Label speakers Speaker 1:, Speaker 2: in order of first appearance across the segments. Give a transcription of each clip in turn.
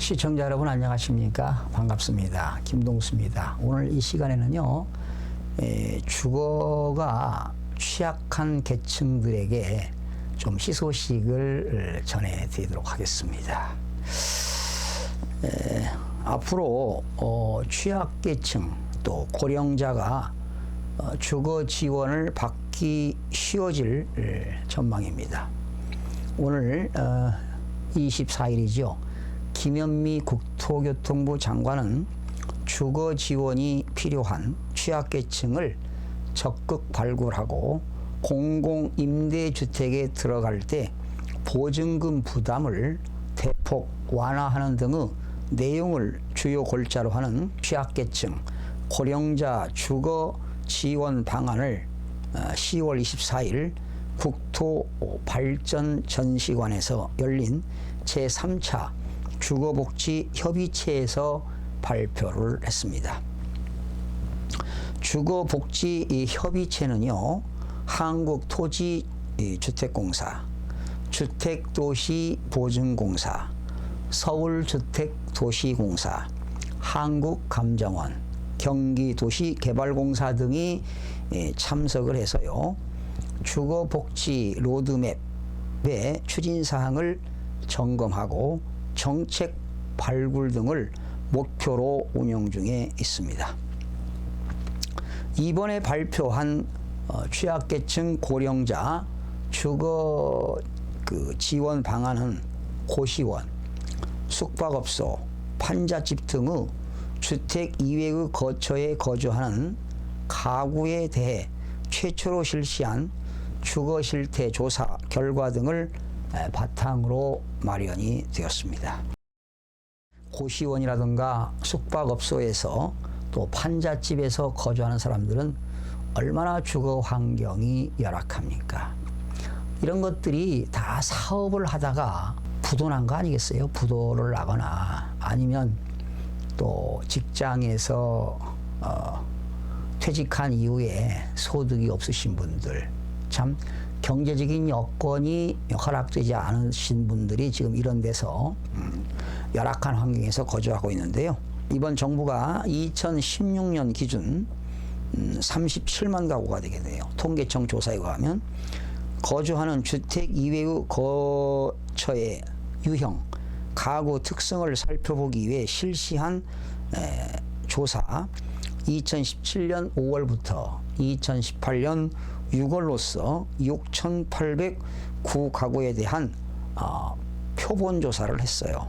Speaker 1: 시청자 여러분 안녕하십니까? 반갑습니다. 김동수입니다. 오늘 이 시간에는요, 주거가 취약한 계층들에게 좀 희소식을 전해드리도록 하겠습니다. 앞으로 취약계층 또 고령자가 주거 지원을 받기 쉬워질 전망입니다. 오늘 24일이죠. 김현미 국토교통부 장관은 주거 지원이 필요한 취약계층을 적극 발굴하고 공공임대주택에 들어갈 때 보증금 부담을 대폭 완화하는 등의 내용을 주요 골자로 하는 취약계층 고령자 주거 지원 방안을 10월 24일 국토발전전시관에서 열린 제3차 주거복지협의체에서 발표를 했습니다. 주거복지협의체는요, 한국토지주택공사, 주택도시보증공사, 서울주택도시공사, 한국감정원, 경기도시개발공사 등이 참석을 해서요, 주거복지 로드맵의 추진사항을 점검하고 정책 발굴 등을 목표로 운영 중에 있습니다. 이번에 발표한 취약계층 고령자 주거 지원 방안은 고시원, 숙박업소, 판잣집 등의 주택 이외의 거처에 거주하는 가구에 대해 최초로 실시한 주거 실태 조사 결과 등을 바탕으로 마련이 되었습니다. 고시원이라든가 숙박업소에서 또 판잣집에서 거주하는 사람들은 얼마나 주거 환경이 열악합니까? 이런 것들이 다 사업을 하다가 부도난 거 아니겠어요? 부도를 나거나 아니면 또 직장에서 퇴직한 이후에 소득이 없으신 분들, 참 경제적인 여건이 허락되지 않으신 분들이 지금 이런 데서 열악한 환경에서 거주하고 있는데요. 이번 정부가 2016년 기준 37만 가구가 되게 돼요. 통계청 조사에 의하면 거주하는 주택 이외의 거처의 유형, 가구 특성을 살펴보기 위해 실시한 조사 2017년 5월부터 2018년 6월로서 6,809가구에 대한 표본 조사를 했어요.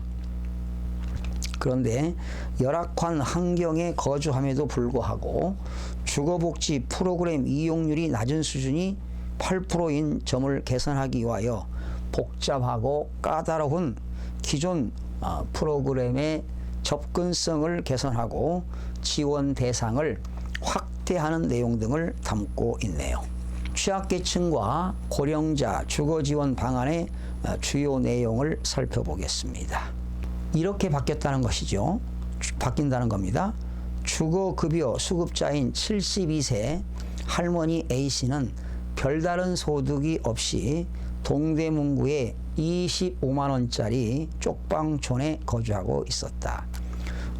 Speaker 1: 그런데 열악한 환경에 거주함에도 불구하고 주거복지 프로그램 이용률이 낮은 수준이 8%인 점을 개선하기 위하여 복잡하고 까다로운 기존 프로그램의 접근성을 개선하고 지원 대상을 확대하는 내용 등을 담고 있네요. 취약계층과 고령자 주거지원 방안의 주요 내용을 살펴보겠습니다. 이렇게 바뀌었다는 것이죠. 바뀐다는 겁니다. 주거급여 수급자인 72세 할머니 A씨는 별다른 소득이 없이 동대문구의 25만 원짜리 쪽방촌에 거주하고 있었다.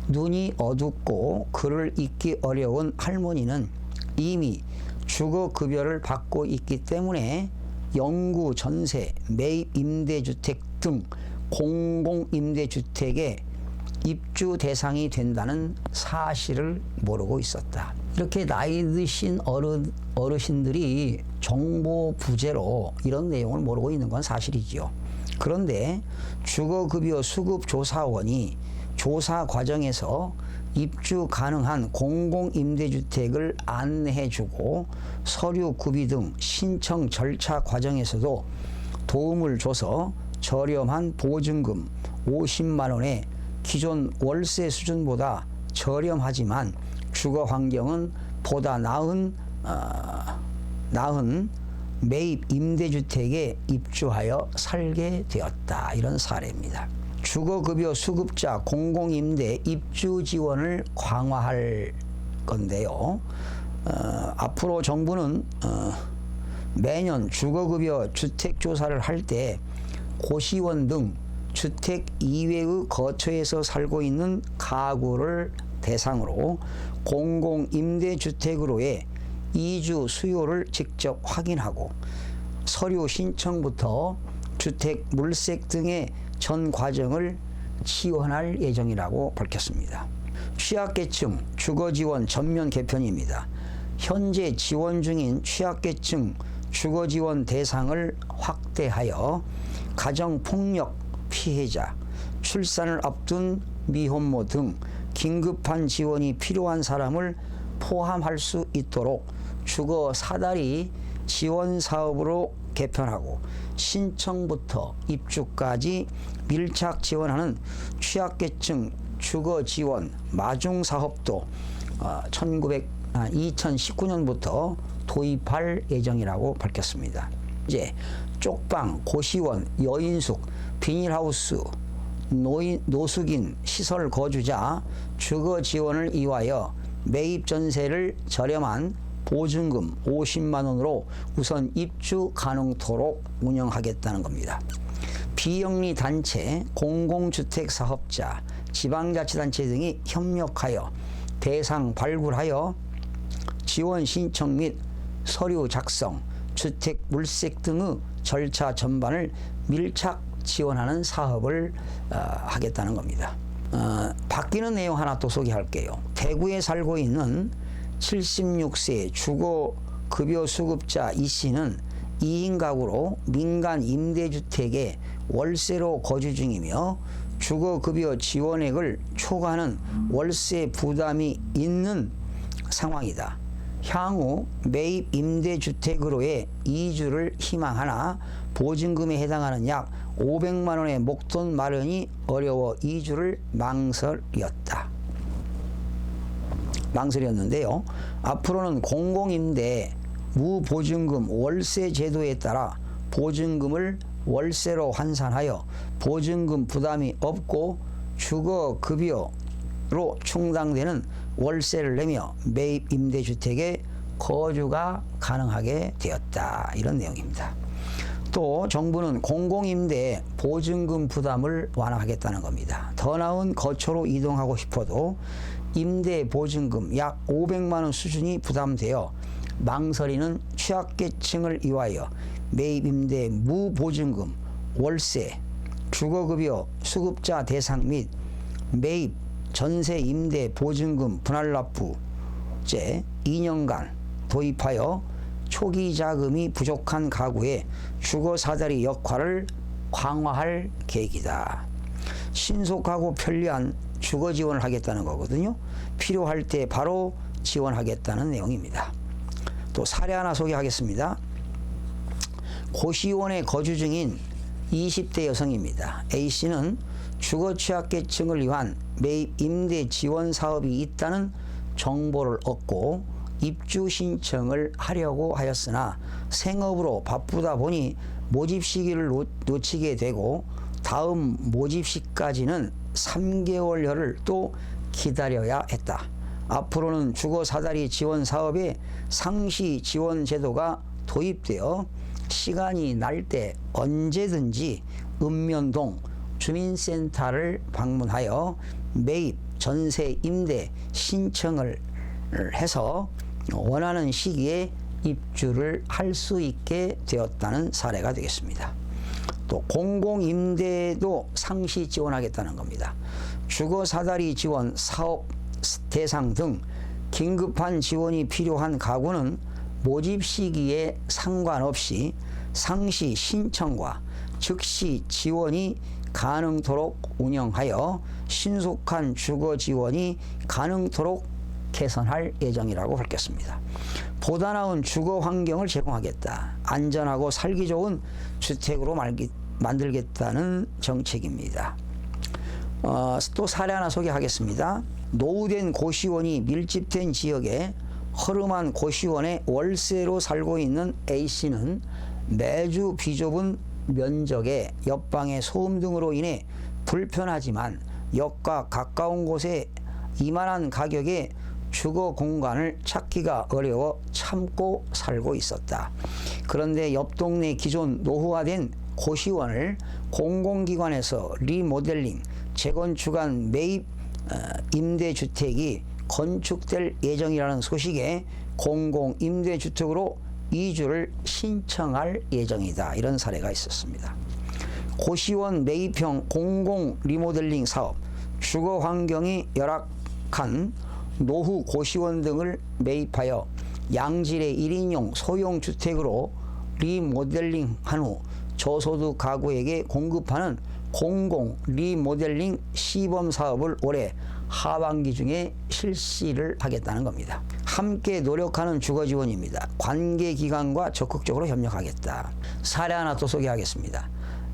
Speaker 1: 눈이 어둡고 글을 읽기 어려운 할머니는 이미 주거급여를 받고 있기 때문에 영구 전세, 매입 임대주택 등 공공임대주택에 입주 대상이 된다는 사실을 모르고 있었다. 이렇게 나이 드신 어르신들이 정보 부재로 이런 내용을 모르고 있는 건 사실이지요. 그런데 주거급여 수급조사원이 조사 과정에서 입주 가능한 공공임대주택을 안내해주고 서류 구비 등 신청 절차 과정에서도 도움을 줘서 저렴한 보증금 50만 원에 기존 월세 수준보다 저렴하지만 주거 환경은 보다 나은 매입 임대주택에 입주하여 살게 되었다. 이런 사례입니다. 주거급여 수급자 공공임대 입주 지원을 강화할 건데요. 앞으로 정부는 매년 주거급여 주택조사를 할 때 고시원 등 주택 이외의 거처에서 살고 있는 가구를 대상으로 공공임대주택으로의 이주 수요를 직접 확인하고 서류 신청부터 주택 물색 등의 전 과정을 지원할 예정이라고 밝혔습니다. 취약계층 주거지원 전면 개편입니다. 현재 지원 중인 취약계층 주거지원 대상을 확대하여 가정폭력 피해자, 출산을 앞둔 미혼모 등 긴급한 지원이 필요한 사람을 포함할 수 있도록 주거 사다리 지원 사업으로 개편하고 신청부터 입주까지 밀착 지원하는 취약계층 주거 지원 마중 사업도 2019년부터 도입할 예정이라고 밝혔습니다. 이제 쪽방, 고시원, 여인숙, 비닐하우스, 노숙인 시설 거주자 주거 지원을 이화여 매입 전세를 저렴한 보증금 50만 원으로 우선 입주 가능토록 운영하겠다는 겁니다. 비영리 단체, 공공주택 사업자, 지방자치단체 등이 협력하여 대상 발굴하여 지원 신청 및 서류 작성, 주택 물색 등의 절차 전반을 밀착 지원하는 사업을 하겠다는 겁니다. 바뀌는 내용 하나 또 소개할게요. 대구에 살고 있는 76세 주거급여 수급자 이 씨는 2인 가구로 민간 임대주택에 월세로 거주 중이며 주거급여 지원액을 초과하는 월세 부담이 있는 상황이다. 향후 매입 임대주택으로의 이주를 희망하나 보증금에 해당하는 약 500만 원의 목돈 마련이 어려워 이주를 망설였는데요. 앞으로는 공공임대 무보증금 월세 제도에 따라 보증금을 월세로 환산하여 보증금 부담이 없고 주거급여로 충당되는 월세를 내며 매입 임대주택에 거주가 가능하게 되었다. 이런 내용입니다. 또 정부는 공공임대 보증금 부담을 완화하겠다는 겁니다. 더 나은 거처로 이동하고 싶어도 임대 보증금 약 500만 원 수준이 부담되어 망설이는 취약계층을 위하여 매입 임대 무보증금 월세 주거급여 수급자 대상 및 매입 전세 임대 보증금 분할 납부제 2년간 도입하여 초기 자금이 부족한 가구의 주거 사다리 역할을 강화할 계획이다. 신속하고 편리한 주거 지원을 하겠다는 거거든요. 필요할 때 바로 지원하겠다는 내용입니다. 또 사례 하나 소개하겠습니다. 고시원에 거주 중인 20대 여성입니다. A씨는 주거 취약계층을 위한 매입 임대 지원 사업이 있다는 정보를 얻고 입주 신청을 하려고 하였으나 생업으로 바쁘다 보니 모집 시기를 놓치게 되고 다음 모집시까지는 3개월여를 또 기다려야 했다. 앞으로는 주거 사다리 지원 사업에 상시 지원 제도가 도입되어 시간이 날 때 언제든지 읍면동 주민센터를 방문하여 매입, 전세, 임대 신청을 해서 원하는 시기에 입주를 할 수 있게 되었다는 사례가 되겠습니다. 또 공공임대도 상시 지원하겠다는 겁니다. 주거 사다리 지원 사업 대상 등 긴급한 지원이 필요한 가구는 모집 시기에 상관없이 상시 신청과 즉시 지원이 가능토록 운영하여 신속한 주거 지원이 가능토록 개선할 예정이라고 밝혔습니다. 보다 나은 주거 환경을 제공하겠다. 안전하고 살기 좋은 주택으로 만들겠다는 정책입니다. 또 사례 하나 소개하겠습니다. 노후된 고시원이 밀집된 지역에 허름한 고시원에 월세로 살고 있는 A씨는 매주 비좁은 면적에 옆방의 소음 등으로 인해 불편하지만 역과 가까운 곳에 이만한 가격에 주거 공간을 찾기가 어려워 참고 살고 있었다. 그런데 옆 동네 기존 노후화된 고시원을 공공기관에서 리모델링, 재건축한 매입 임대주택이 건축될 예정이라는 소식에 공공임대주택으로 이주를 신청할 예정이다. 이런 사례가 있었습니다. 고시원 매입형 공공 리모델링 사업, 주거 환경이 열악한 노후 고시원 등을 매입하여 양질의 1인용 소형 주택으로 리모델링한 후 저소득 가구에게 공급하는 공공 리모델링 시범 사업을 올해 하반기 중에 실시를 하겠다는 겁니다. 함께 노력하는 주거지원입니다. 관계기관과 적극적으로 협력하겠다. 사례 하나 또 소개하겠습니다.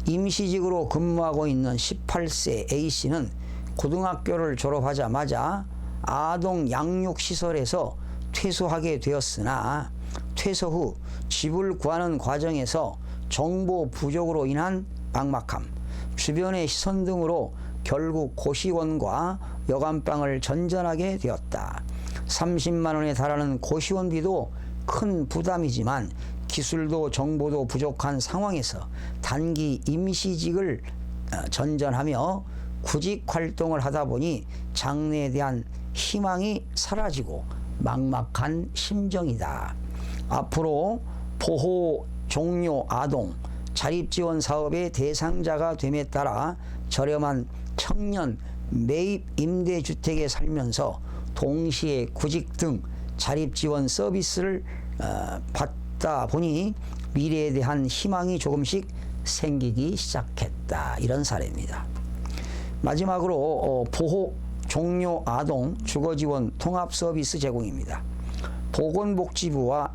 Speaker 1: 임시직으로 근무하고 있는 18세 A씨는 고등학교를 졸업하자마자 아동 양육시설에서 퇴소하게 되었으나 퇴소 후 집을 구하는 과정에서 정보 부족으로 인한 막막함, 주변의 시선 등으로 결국 고시원과 여간방을 전전하게 되었다. 30만 원에 달하는 고시원비도 큰 부담이지만 기술도 정보도 부족한 상황에서 단기 임시직을 전전하며 구직 활동을 하다 보니 장래에 대한 희망이 사라지고 막막한 심정이다. 앞으로 보호 종료 아동 자립지원 사업의 대상자가 됨에 따라 저렴한 청년 매입 임대주택에 살면서 동시에 구직 등 자립지원 서비스를 받다 보니 미래에 대한 희망이 조금씩 생기기 시작했다. 이런 사례입니다. 마지막으로 보호 종료 아동 주거지원 통합 서비스 제공입니다. 보건복지부와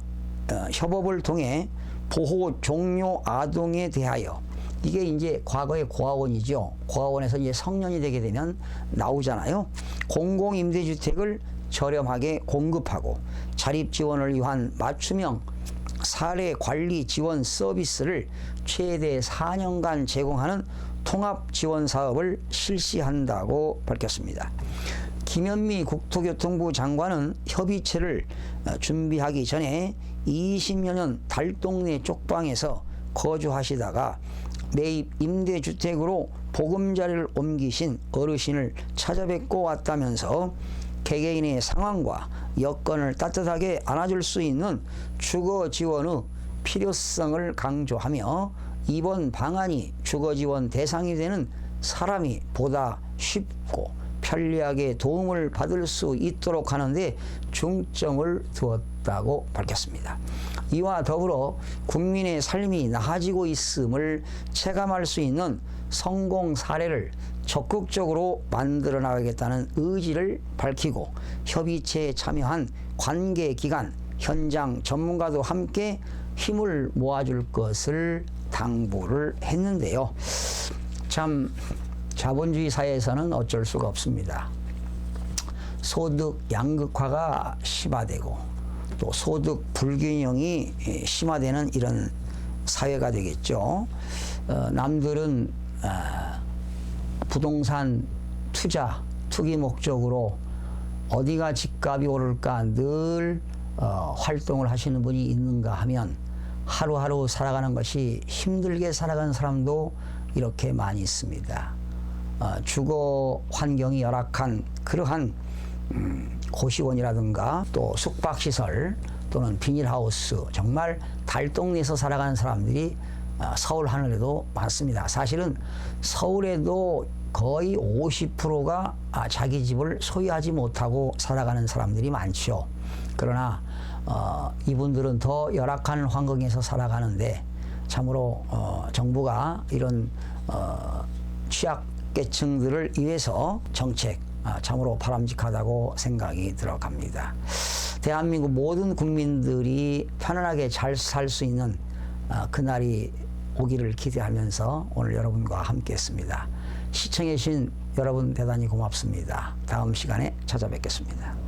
Speaker 1: 협업을 통해 보호 종료 아동에 대하여, 이게 이제 과거의 고아원이죠. 고아원에서 이제 성년이 되게 되면 나오잖아요. 공공임대주택을 저렴하게 공급하고 자립지원을 위한 맞춤형 사례 관리 지원 서비스를 최대 4년간 제공하는 통합 지원 사업을 실시한다고 밝혔습니다. 김현미 국토교통부 장관은 협의체를 준비하기 전에 20여 년 달동네 쪽방에서 거주하시다가 매입 임대주택으로 보금자리를 옮기신 어르신을 찾아뵙고 왔다면서 개개인의 상황과 여건을 따뜻하게 안아줄 수 있는 주거 지원의 필요성을 강조하며 이번 방안이 주거 지원 대상이 되는 사람이 보다 쉽고 편리하게 도움을 받을 수 있도록 하는데 중점을 두었다고 밝혔습니다. 이와 더불어 국민의 삶이 나아지고 있음을 체감할 수 있는 성공 사례를 적극적으로 만들어 나가겠다는 의지를 밝히고 협의체에 참여한 관계기관, 현장 전문가도 함께 힘을 모아줄 것을 당부를 했는데요. 참 자본주의 사회에서는 어쩔 수가 없습니다. 소득 양극화가 심화되고 또 소득 불균형이 심화되는 이런 사회가 되겠죠. 남들은 부동산 투자, 투기 목적으로 어디가 집값이 오를까 늘 활동을 하시는 분이 있는가 하면 하루하루 살아가는 것이 힘들게 살아가는 사람도 이렇게 많이 있습니다. 주거 환경이 열악한 그러한 고시원이라든가 또 숙박시설 또는 비닐하우스, 정말 달동네에서 살아가는 사람들이 서울 하늘에도 많습니다. 사실은 서울에도 거의 50%가 자기 집을 소유하지 못하고 살아가는 사람들이 많죠. 그러나 이분들은 더 열악한 환경에서 살아가는데 참으로 정부가 이런 취약계층들을 위해서 정책 참으로 바람직하다고 생각이 들어갑니다. 대한민국 모든 국민들이 편안하게 잘 살 수 있는 그날이 오기를 기대하면서 오늘 여러분과 함께 했습니다. 시청해 주신 여러분 대단히 고맙습니다. 다음 시간에 찾아뵙겠습니다.